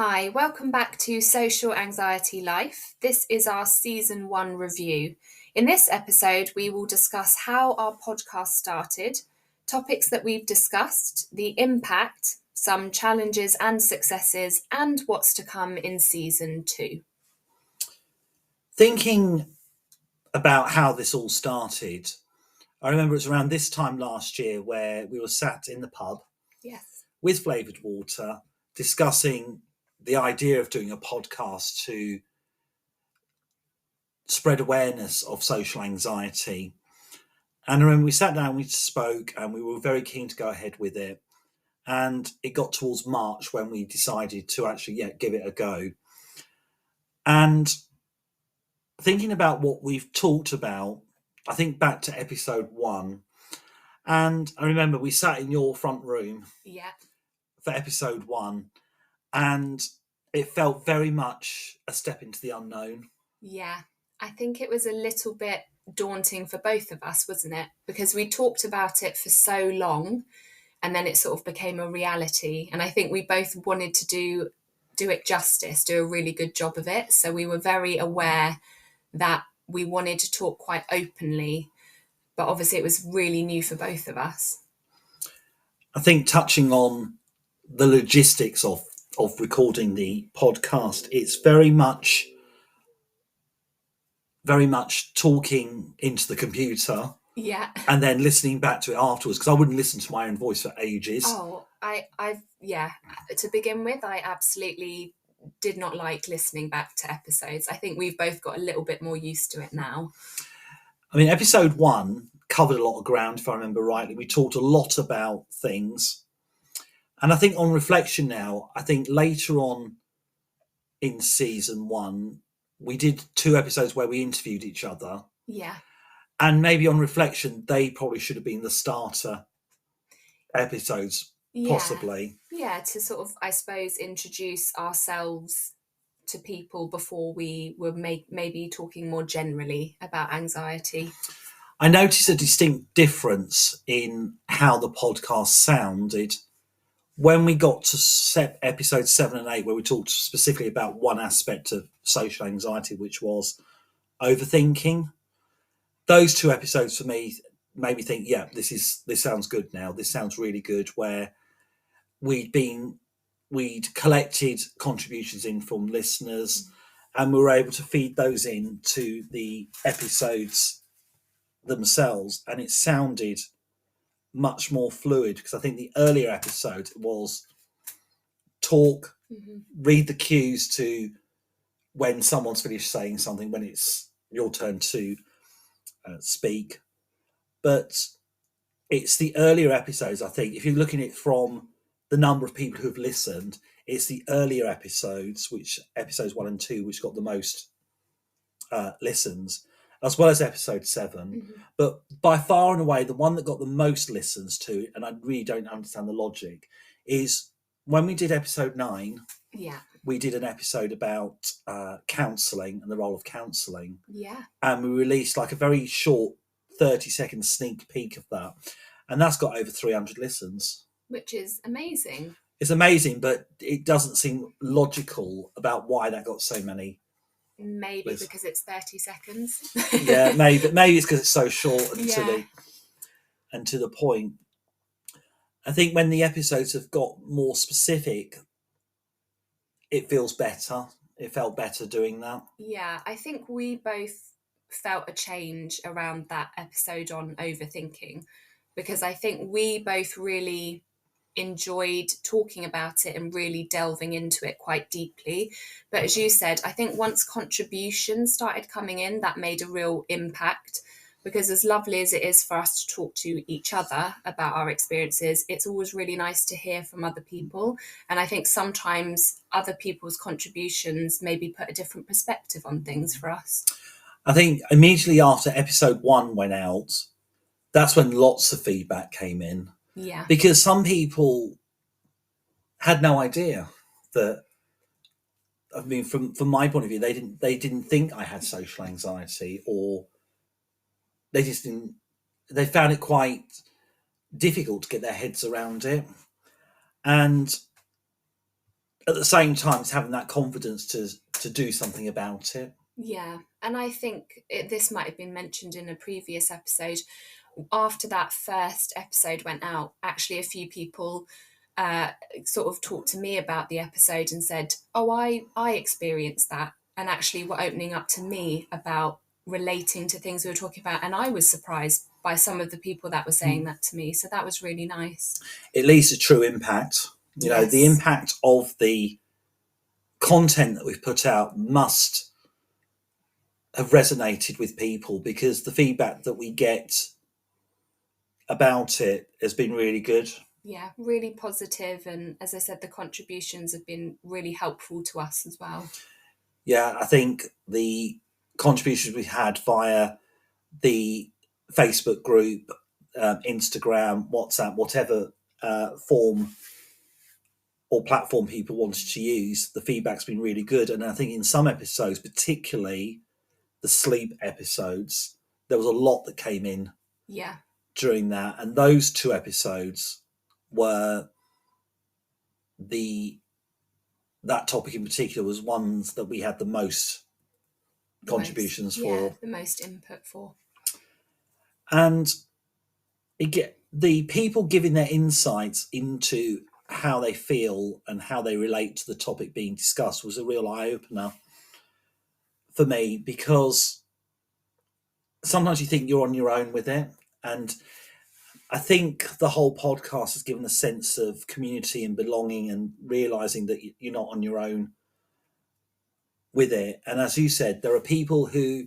Hi, welcome back to Social Anxiety Life. This is our season 1 review. In this episode, we will discuss how our podcast started, topics that we've discussed, the impact, some challenges and successes, and what's to come in season 2. Thinking about how this all started, I remember it was around this time last year where we were sat in the pub Yes. with flavoured water discussing the idea of doing a podcast to spread awareness of social anxiety. And I remember we sat down, we spoke, and we were very keen to go ahead with it. And it got towards March when we decided to actually give it a go. And thinking about what we've talked about, I think back to episode 1, and I remember we sat in your front room for episode 1, and it felt very much a step into the unknown. Yeah, I think it was a little bit daunting for both of us, wasn't it? Because we talked about it for so long and then it sort of became a reality. And I think we both wanted to do it justice, do a really good job of it. So we were very aware that we wanted to talk quite openly, but obviously it was really new for both of us. I think touching on the logistics of recording the podcast, it's very much talking into the computer. Yeah. And then listening back to it afterwards, because I wouldn't listen to my own voice for ages. Oh, to begin with, I absolutely did not like listening back to episodes. I think we've both got a little bit more used to it now. I mean, episode 1 covered a lot of ground, if I remember rightly. We talked a lot about things. And I think on reflection now, I think later on in season 1, we did 2 episodes where we interviewed each other. Yeah. And maybe on reflection, they probably should have been the starter episodes, possibly. Yeah, to sort of, I suppose, introduce ourselves to people before we were maybe talking more generally about anxiety. I noticed a distinct difference in how the podcast sounded when we got to episodes 7 and 8, where we talked specifically about one aspect of social anxiety, which was overthinking. Those 2 episodes for me made me think, this sounds good now. This sounds really good, where we'd collected contributions in from listeners, and we were able to feed those in to the episodes themselves, and it sounded much more fluid, because I think the earlier episode was talk, read the cues to when someone's finished saying something, when it's your turn to speak. But it's the earlier episodes, I think, if you're looking at it from the number of people who've listened, it's the earlier episodes, which episodes 1 and 2, which got the most listens, as well as episode 7. But by far and away, the one that got the most listens to, and I really don't understand the logic, is when we did episode 9. Yeah. We did an episode about counselling and the role of counselling. Yeah. And we released like a very short 30-second sneak peek of that. And that's got over 300 listens. Which is amazing. It's amazing, but it doesn't seem logical about why that got so many. Maybe because it's 30 seconds. Yeah, maybe it's because it's so short and to the point. I think when the episodes have got more specific, it feels better. It felt better doing that. Yeah, I think we both felt a change around that episode on overthinking, because I think we both really enjoyed talking about it and really delving into it quite deeply. But as you said, I think once contributions started coming in, that made a real impact, because as lovely as it is for us to talk to each other about our experiences, it's always really nice to hear from other people. And I think sometimes other people's contributions maybe put a different perspective on things for us. I think immediately after episode 1 went out, that's when lots of feedback came in. Yeah. Because some people had no idea that, I mean, from my point of view, they didn't think I had social anxiety, or they found it quite difficult to get their heads around it. And at the same time, it's having that confidence to do something about it. Yeah, and I think this might have been mentioned in a previous episode. After that first episode went out, actually a few people sort of talked to me about the episode and said, oh, I experienced that, and actually were opening up to me about relating to things we were talking about. And I was surprised by some of the people that were saying that to me. So that was really nice. It leaves a true impact. You know, the impact of the content that we've put out must have resonated with people, because the feedback that we get about it has been really good. Yeah, really positive, and as I said, the contributions have been really helpful to us as well. Yeah, I think the contributions we had via the Facebook group, Instagram, WhatsApp, whatever form or platform people wanted to use, the feedback's been really good. And I think in some episodes, particularly the sleep episodes, there was a lot that came in during that. And those 2 episodes were that topic in particular was ones that we had the most contributions for. The most input for. And the people giving their insights into how they feel and how they relate to the topic being discussed was a real eye-opener for me, because sometimes you think you're on your own with it, and I think the whole podcast has given a sense of community and belonging and realizing that you're not on your own with it. And as you said, there are people who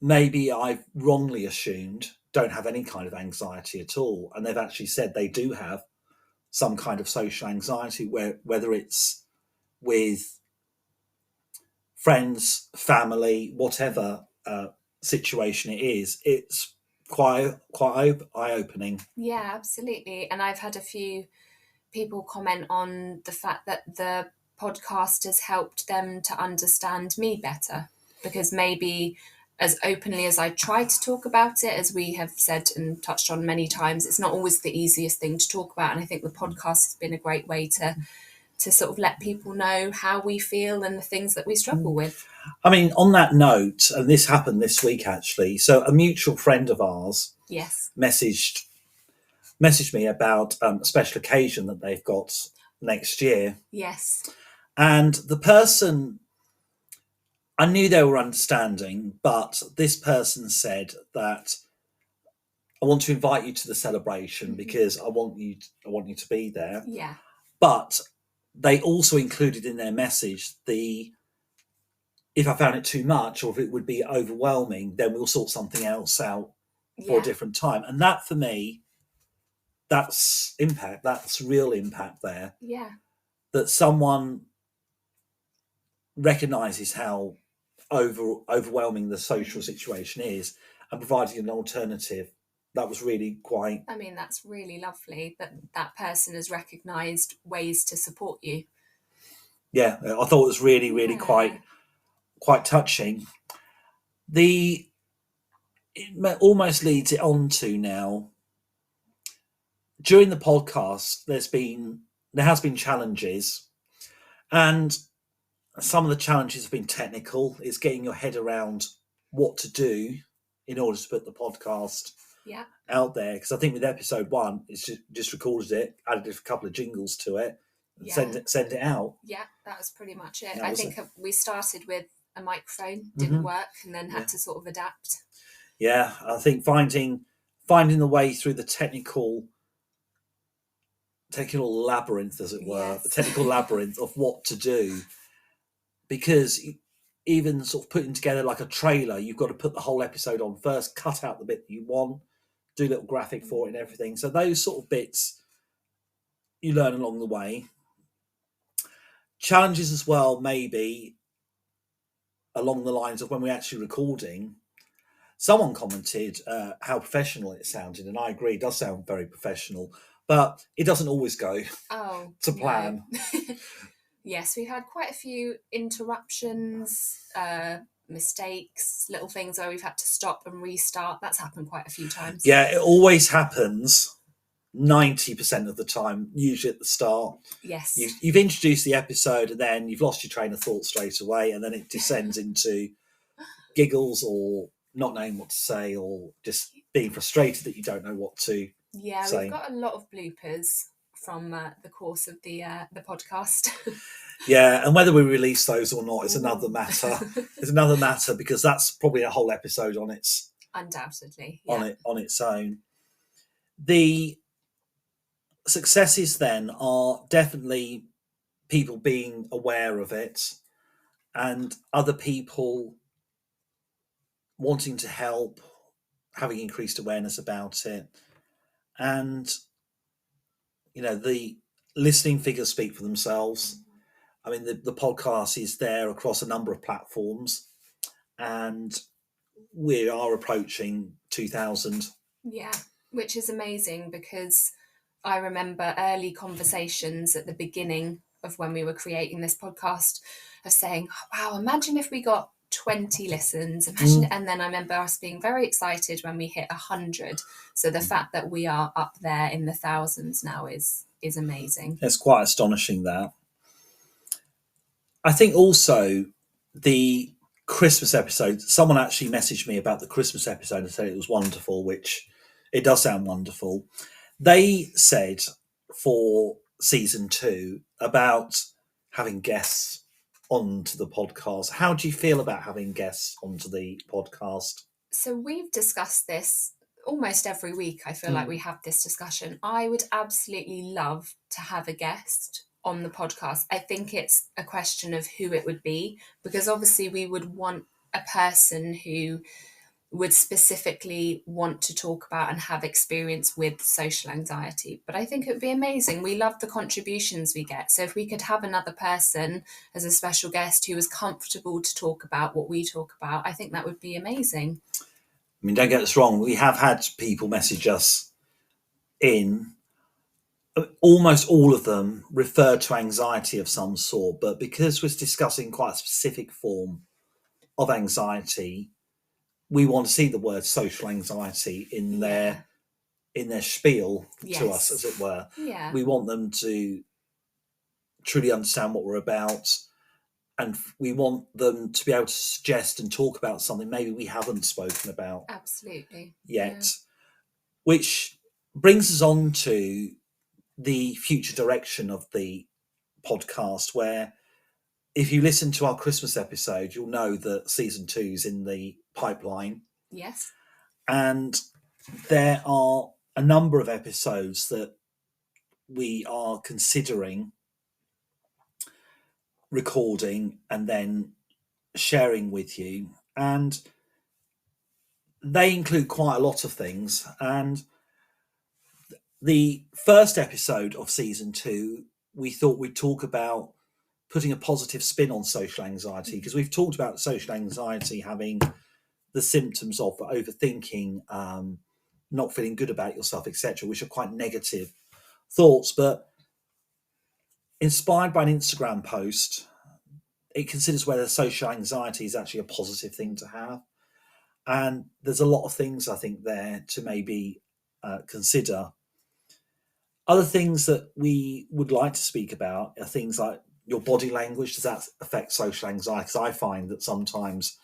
maybe I've wrongly assumed don't have any kind of anxiety at all, and they've actually said they do have some kind of social anxiety, whether it's with friends, family, whatever situation it is. It's quite eye-opening. Yeah, absolutely. And I've had a few people comment on the fact that the podcast has helped them to understand me better, because maybe as openly as I try to talk about it, as we have said and touched on many times, it's not always the easiest thing to talk about. And I think the podcast has been a great way to sort of let people know how we feel and the things that we struggle with. I mean, on that note, and this happened this week actually, so a mutual friend of ours messaged me about a special occasion that they've got next year. Yes. And the person, I knew they were understanding, but this person said that I want to invite you to the celebration because I want you to be there. Yeah. But they also included in their message if I found it too much or if it would be overwhelming, then we'll sort something else out for a different time. And that, for me, that's impact. That's real impact there. Yeah. That someone recognises how overwhelming the social situation is and providing an alternative. That was really quite... I mean, that's really lovely that that person has recognised ways to support you. Yeah, I thought it was really, really quite touching. It almost leads it on to now. During the podcast, there has been challenges, and some of the challenges have been technical. It's getting your head around what to do in order to put the podcast out there. Because I think with episode 1, it's just recorded it, added a couple of jingles to it, and send it out. Yeah, that was pretty much it. I think we started with a microphone, didn't work, and then had to sort of adapt. Yeah, I think finding the way through the technical labyrinth, as it were, the technical labyrinth of what to do, because even sort of putting together like a trailer, you've got to put the whole episode on first, cut out the bit that you want, do a little graphic for it and everything. So those sort of bits you learn along the way. Challenges as well, maybe along the lines of when we're actually recording. Someone commented how professional it sounded, and I agree, it does sound very professional, but it doesn't always go to plan. No. Yes, we've had quite a few interruptions, mistakes, little things where we've had to stop and restart. That's happened quite a few times. Yeah, it always happens 90% of the time, usually at the start. Yes. You've introduced the episode and then you've lost your train of thought straight away, and then it descends into giggles or not knowing what to say or just being frustrated that you don't know what to say. We've got a lot of bloopers from the course of the podcast. Yeah, and whether we release those or not is another matter. It's another matter, because that's probably a whole episode on its undoubtedly on its own. The successes then are definitely people being aware of it and other people wanting to help, having increased awareness about it, and the listening figures speak for themselves. I mean, the podcast is there across a number of platforms, and we are approaching 2,000. Yeah, which is amazing, because I remember early conversations at the beginning of when we were creating this podcast of saying, wow, imagine if we got 20 listens. Imagine. And then I remember us being very excited when we hit 100. So the fact that we are up there in the thousands now is amazing. It's quite astonishing, that. I think also the Christmas episode, someone actually messaged me about the Christmas episode and said it was wonderful, which it does sound wonderful. They said for season 2 about having guests onto the podcast. How do you feel about having guests onto the podcast? So we've discussed this almost every week. I feel like we have this discussion. I would absolutely love to have a guest on the podcast. I think it's a question of who it would be, because obviously we would want a person who would specifically want to talk about and have experience with social anxiety. But I think it would be amazing. We love the contributions we get. So if we could have another person as a special guest who was comfortable to talk about what we talk about, I think that would be amazing. I mean, don't get us wrong, we have had people message us in. Almost all of them refer to anxiety of some sort, but because we're discussing quite a specific form of anxiety, we want to see the word social anxiety in their spiel to us, as it were. Yeah. We want them to truly understand what we're about, and we want them to be able to suggest and talk about something maybe we haven't spoken about absolutely yet, which brings us on to the future direction of the podcast, where if you listen to our Christmas episode, you'll know that season 2 is in the pipeline. Yes. And there are a number of episodes that we are considering recording and then sharing with you. And they include quite a lot of things. And the first episode of season 2, we thought we'd talk about putting a positive spin on social anxiety, because we've talked about social anxiety having the symptoms of overthinking, not feeling good about yourself, etc., which are quite negative thoughts. But inspired by an Instagram post, it considers whether social anxiety is actually a positive thing to have. And there's a lot of things, I think, there to maybe consider. Other things that we would like to speak about are things like your body language. Does that affect social anxiety? Because I find that sometimes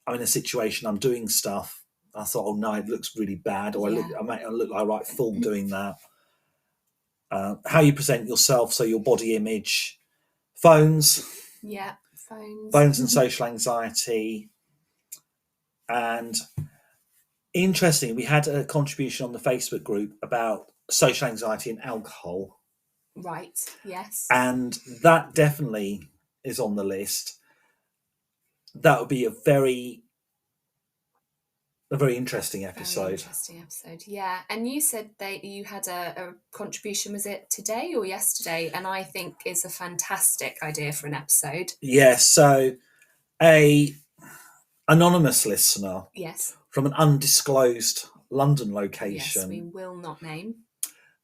I'm in a situation, I'm doing stuff, I thought, oh no, it looks really bad, or I look like a right fool doing that. How you present yourself, so your body image, phones and social anxiety. And interestingly, we had a contribution on the Facebook group about social anxiety and alcohol. Right, yes. And that definitely is on the list. That would be a very interesting episode. Very interesting episode, yeah. And you said that you had a contribution, was it today or yesterday? And I think it's a fantastic idea for an episode. Yes, so a anonymous listener, yes, from an undisclosed London location, yes, we will not name,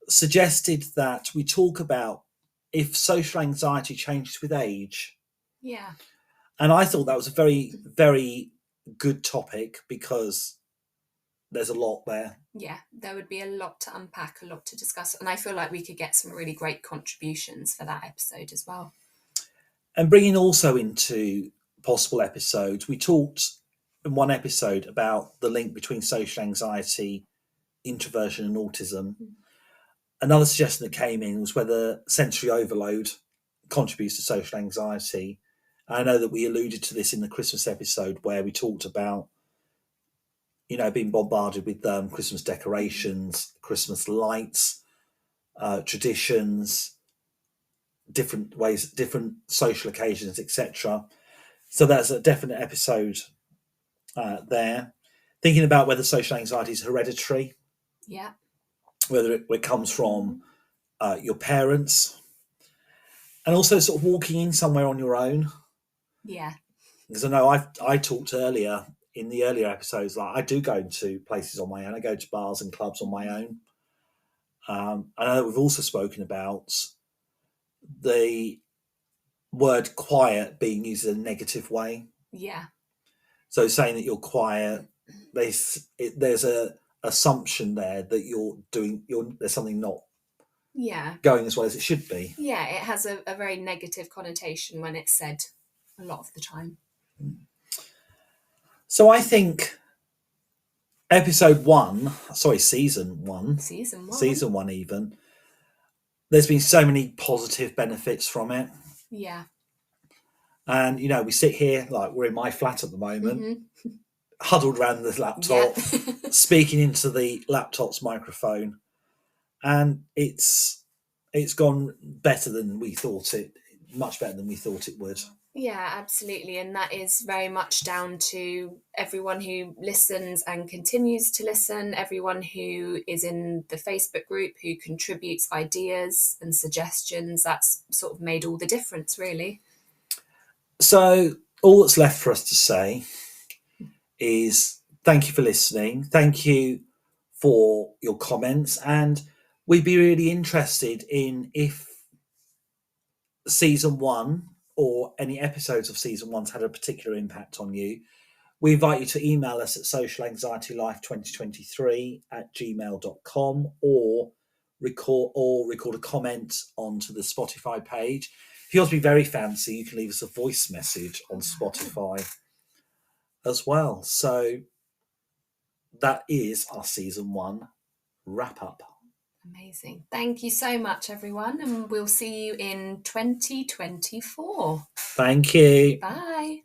suggested that we talk about if social anxiety changes with age. Yeah. And I thought that was a very, very good topic, because there's a lot there. Yeah, there would be a lot to unpack, a lot to discuss, and I feel like we could get some really great contributions for that episode as well. And bringing also into possible episodes, we talked in one episode about the link between social anxiety, introversion, and autism. Another suggestion that came in was whether sensory overload contributes to social anxiety. I know that we alluded to this in the Christmas episode where we talked about, being bombarded with Christmas decorations, Christmas lights, traditions, different ways, different social occasions, etc. So that's a definite episode there. Thinking about whether social anxiety is hereditary. Yeah. Whether it comes from your parents, and also sort of walking in somewhere on your own. Yeah. Because I know I talked earlier in the earlier episodes, like I do go into places on my own. I go to bars and clubs on my own. I know we've also spoken about the word quiet being used in a negative way. Yeah. So saying that you're quiet, there's a assumption there that there's something not going as well as it should be. Yeah, it has a very negative connotation when it's said a lot of the time. So I think season one even, there's been so many positive benefits from it. Yeah. And, we sit here, like we're in my flat at the moment, huddled around the laptop, speaking into the laptop's microphone. And it's gone better than we thought much better than we thought it would. Yeah, absolutely. And that is very much down to everyone who listens and continues to listen, everyone who is in the Facebook group, who contributes ideas and suggestions. That's sort of made all the difference, really. So all that's left for us to say is thank you for listening. Thank you for your comments. And we'd be really interested in if season one or any episodes of season one's had a particular impact on you. We invite you to email us at socialanxietylife2023@gmail.com or record a comment onto the Spotify page. If you want to be very fancy, you can leave us a voice message on Spotify as well. So that is our season one wrap up. Amazing. Thank you so much, everyone. And we'll see you in 2024. Thank you. Bye.